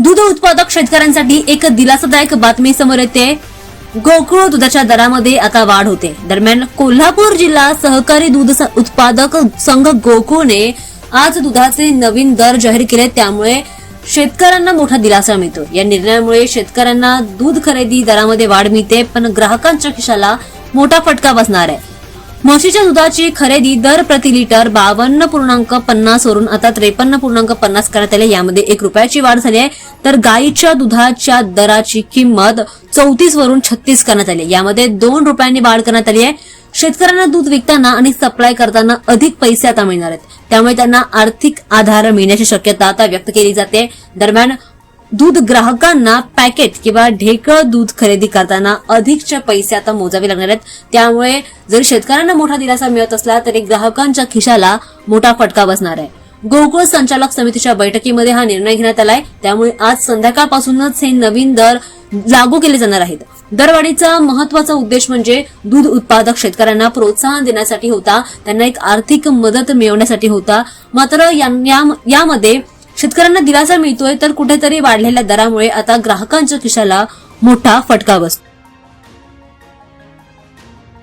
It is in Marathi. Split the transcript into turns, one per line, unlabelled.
दूध उत्पादक शेतकऱ्यांसाठी एक दिलासादायक बातमी समोर येते। गोकुळ दुधाच्या दरामध्ये आता वाढ होते। दरम्यान कोल्हापूर जिल्हा सहकारी दूध उत्पादक संघ गोकुळने आज दुधाचे नवीन दर जाहीर केले, त्यामुळे शेतकऱ्यांना मोठा दिलासा मिळतो। या निर्णयामुळे शेतकऱ्यांना दूध खरेदी दरामध्ये वाढ मिळते, पण ग्राहकांच्या खिशाला मोठा फटका बसणार आहे। म्हशीच्या दुधाची खरेदी दर प्रति लिटर 52.50 वरून आता 53.50 करण्यात आले। यामध्ये 1 रुपयाची वाढ झाली आहे, तर गाईच्या दुधाच्या दराची किंमत 34 वरून 36 करण्यात आली। यामध्ये 2 रुपयांनी वाढ करण्यात आली आहे। शेतकऱ्यांना दूध विकताना आणि सप्लाय करताना अधिक पैसे आता मिळणार आहेत, त्यामुळे त्यांना आर्थिक आधार मिळण्याची शक्यता आता व्यक्त केली जाते। दरम्यान दूध ग्राहकांना पॅकेट किंवा ढेकळ दूध खरेदी करताना अधिकचे पैसे आता मोजावे लागणार आहेत, त्यामुळे जर शेतकऱ्यांना मोठा दिलासा मिळत असला तरी ग्राहकांच्या खिशाला मोठा फटका बसणार आहे। गोकुळ संचालक समितीच्या बैठकीमध्ये हा निर्णय घेण्यात आलाय, त्यामुळे आज संध्याकाळपासूनच हे नवीन दर लागू केले जाणार आहेत। दरवाढीचा महत्वाचा उद्देश म्हणजे दूध उत्पादक शेतकऱ्यांना प्रोत्साहन देण्यासाठी होता, त्यांना एक आर्थिक मदत मिळवण्यासाठी होता। मात्र यामध्ये शेतकऱ्यांना दिलासा मिळतोय, तर कुठेतरी वाढलेल्या दरामुळे आता ग्राहकांच्या खिशाला मोठा फटका बसतो।